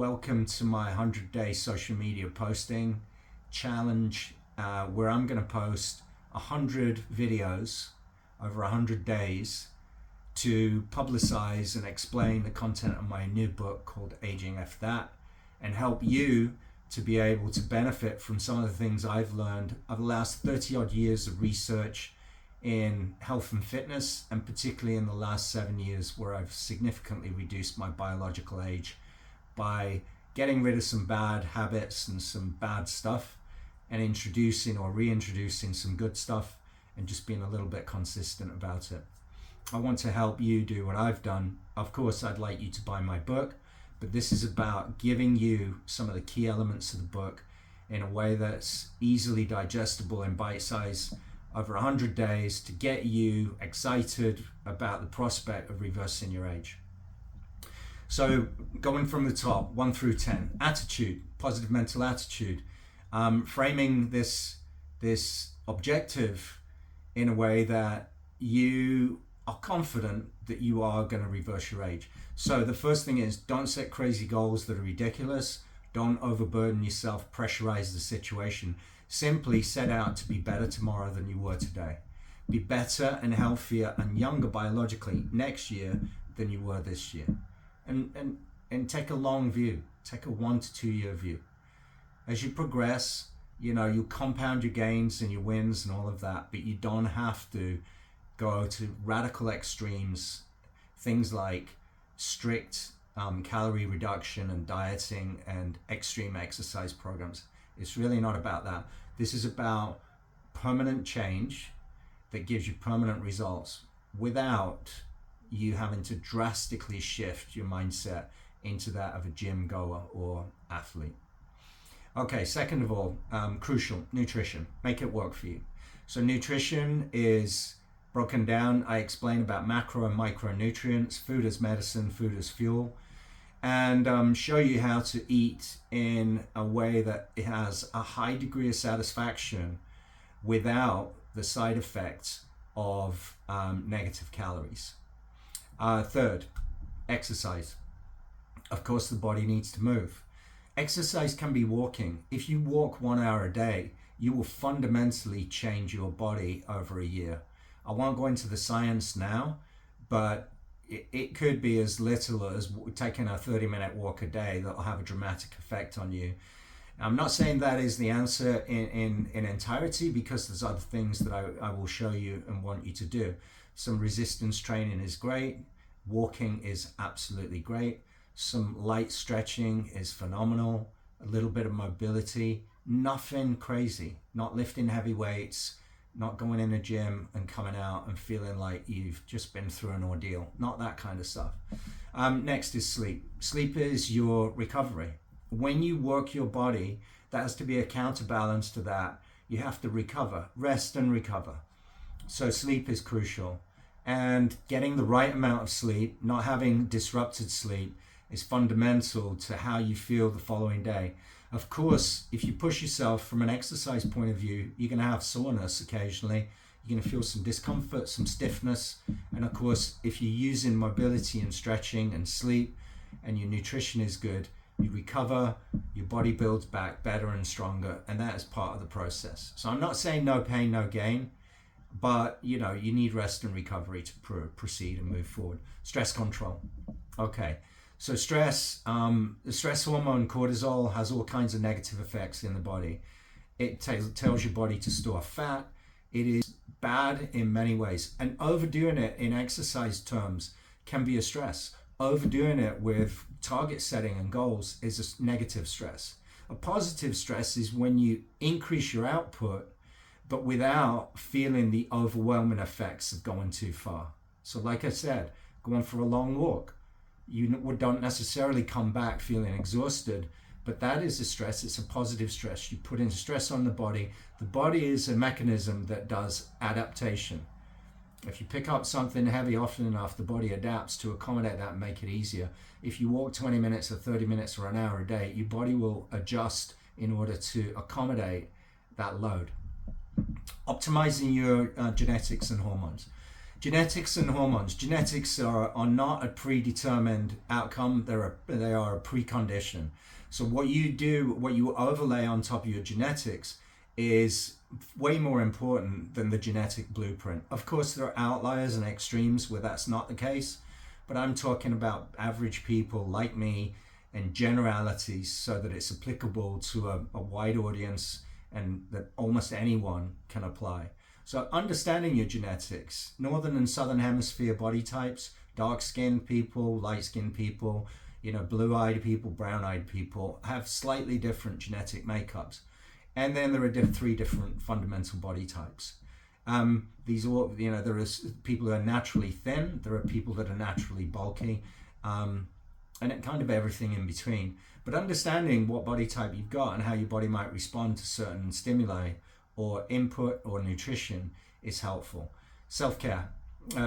welcome to my 100-day social media posting challenge, where I'm going to post 100 videos over 100 days to publicize and explain the content of my new book called Aging F That, and help you to be able to benefit from some of the things I've learned over the last 30 odd years of research in health and fitness, and particularly in the last 7 years, where I've significantly reduced my biological age by getting rid of some bad habits and some bad stuff and introducing or reintroducing some good stuff, and just being a little bit consistent about it. I want to help you do what I've done. Of course, I'd like you to buy my book, but this is about giving you some of the key elements of the book in a way that's easily digestible in bite size over 100 days to get you excited about the prospect of reversing your age. So going from the top, 1 through 10, attitude, positive mental attitude, framing this objective in a way that you are confident that you are going to reverse your age. So the first thing is, don't set crazy goals that are ridiculous. Don't overburden yourself, pressurize the situation. Simply set out to be better tomorrow than you were today. Be better and healthier and younger biologically next year than you were this year. And take a long view. Take a 1 to 2 year view. As you progress, you'll compound your gains and your wins and all of that, but you don't have to go to radical extremes, things like strict calorie reduction and dieting and extreme exercise programs. It's really not about that. This is about permanent change that gives you permanent results without you having to drastically shift your mindset into that of a gym goer or athlete. Okay, second of all, crucial, nutrition. Make it work for you. So nutrition is broken down. I explain about macro and micronutrients, food as medicine, food as fuel, and show you how to eat in a way that it has a high degree of satisfaction without the side effects of negative calories. Third, exercise. Of course, the body needs to move. Exercise can be walking. If you walk 1 hour a day, you will fundamentally change your body over a year. I won't go into the science now, but it could be as little as taking a 30-minute walk a day that will have a dramatic effect on you. I'm not saying that is the answer in entirety, because there's other things that I will show you and want you to do. Some resistance training is great. Walking is absolutely great. Some light stretching is phenomenal. A little bit of mobility, nothing crazy. Not lifting heavy weights, not going in a gym and coming out and feeling like you've just been through an ordeal. Not that kind of stuff. Next is sleep. Sleep is your recovery. When you work your body, that has to be a counterbalance to that. You have to recover, rest and recover. So sleep is crucial. And getting the right amount of sleep, not having disrupted sleep, is fundamental to how you feel the following day. Of course, if you push yourself from an exercise point of view, you're going to have soreness occasionally. You're going to feel some discomfort, some stiffness. And of course, if you're using mobility and stretching and sleep and your nutrition is good, you recover, your body builds back better and stronger. And that is part of the process. So I'm not saying no pain, no gain, but you need rest and recovery to proceed and move forward. Stress control. Okay. So stress, the stress hormone cortisol has all kinds of negative effects in the body. It tells your body to store fat. It is bad in many ways. And overdoing it in exercise terms can be a stress. Overdoing it with target setting and goals is a negative stress. A positive stress is when you increase your output, but without feeling the overwhelming effects of going too far. So like I said, going for a long walk. You don't necessarily come back feeling exhausted, but that is a stress. It's a positive stress. You put in stress on the body. The body is a mechanism that does adaptation. If you pick up something heavy often enough, the body adapts to accommodate that and make it easier. If you walk 20 minutes or 30 minutes or an hour a day, your body will adjust in order to accommodate that load. Optimizing your genetics and hormones. Genetics and hormones. Genetics are not a predetermined outcome. They are a precondition. So what you do, what you overlay on top of your genetics is way more important than the genetic blueprint. Of course, there are outliers and extremes where that's not the case, but I'm talking about average people like me and generalities so that it's applicable to a wide audience and that almost anyone can apply. So understanding your genetics, northern and southern hemisphere body types, dark-skinned people, light-skinned people, blue-eyed people, brown-eyed people have slightly different genetic makeups. And then there are three different fundamental body types. These all, there are people who are naturally thin, there are people that are naturally bulky, and it kind of everything in between. But understanding what body type you've got and how your body might respond to certain stimuli or input or nutrition is helpful. Self-care,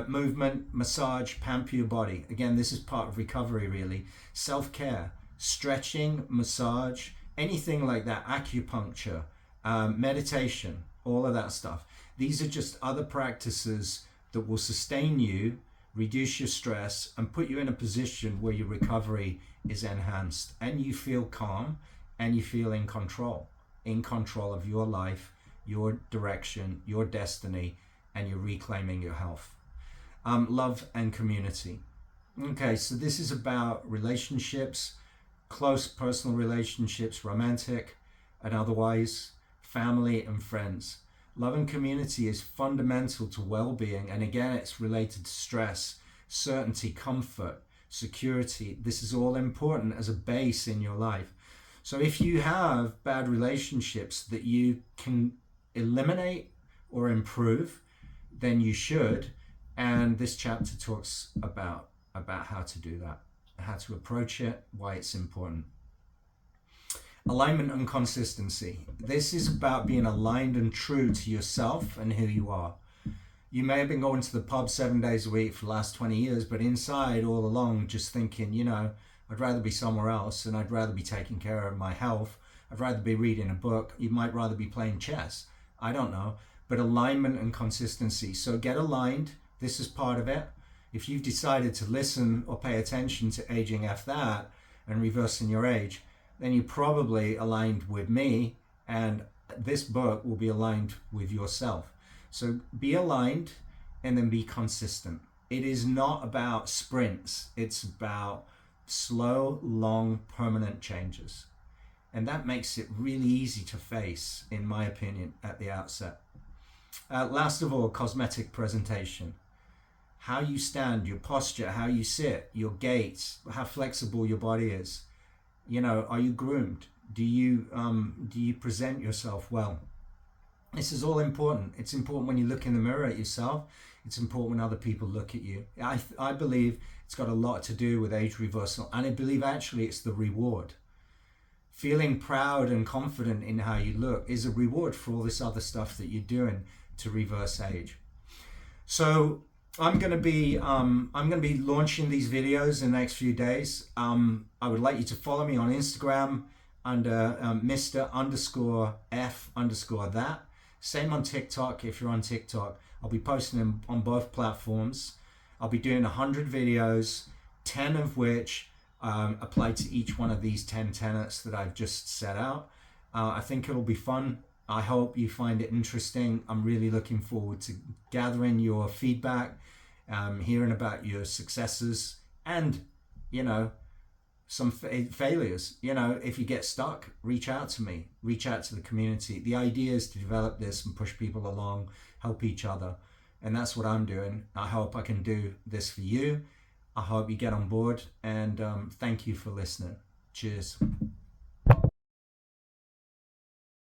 movement, massage, pamper your body. Again, this is part of recovery really. Self-care, stretching, massage, anything like that, acupuncture, meditation, all of that stuff. These are just other practices that will sustain you, reduce your stress, and put you in a position where your recovery is enhanced and you feel calm and you feel in control of your life, your direction, your destiny, and you're reclaiming your health. Love and community. Okay, so this is about relationships, close personal relationships, romantic and otherwise, family and friends. Love and community is fundamental to well-being, and again, it's related to stress, certainty, comfort, security. This is all important as a base in your life. So if you have bad relationships that you can eliminate or improve, then you should. And this chapter talks about how to do that, how to approach it, why it's important. Alignment and consistency. This is about being aligned and true to yourself and who you are. You may have been going to the pub 7 days a week for the last 20 years, but inside all along just thinking, I'd rather be somewhere else and I'd rather be taking care of my health. I'd rather be reading a book. You might rather be playing chess. I don't know. But alignment and consistency. So get aligned. This is part of it. If you've decided to listen or pay attention to Aging F That and Reversing Your Age, then you're probably aligned with me, and this book will be aligned with yourself. So be aligned and then be consistent. It is not about sprints. It's about slow, long, permanent changes. And that makes it really easy to face, in my opinion, at the outset. Last of all, cosmetic presentation. How you stand, your posture, how you sit, your gait, how flexible your body is. Are you groomed? Do you present yourself well? This is all important. It's important when you look in the mirror at yourself. It's important when other people look at you. I believe it's got a lot to do with age reversal, and I believe actually it's the reward. Feeling proud and confident in how you look is a reward for all this other stuff that you're doing to reverse age. So I'm going to be launching these videos in the next few days. I would like you to follow me on Instagram under Mr_F_that. Same on TikTok if you're on TikTok. I'll be posting them on both platforms. I'll be doing 100 videos, 10 of which apply to each one of these 10 tenets that I've just set out. I think it'll be fun. I hope you find it interesting. I'm really looking forward to gathering your feedback, hearing about your successes and, some failures. If you get stuck, reach out to me, reach out to the community. The idea is to develop this and push people along, help each other. And that's what I'm doing. I hope I can do this for you. I hope you get on board, and thank you for listening. Cheers.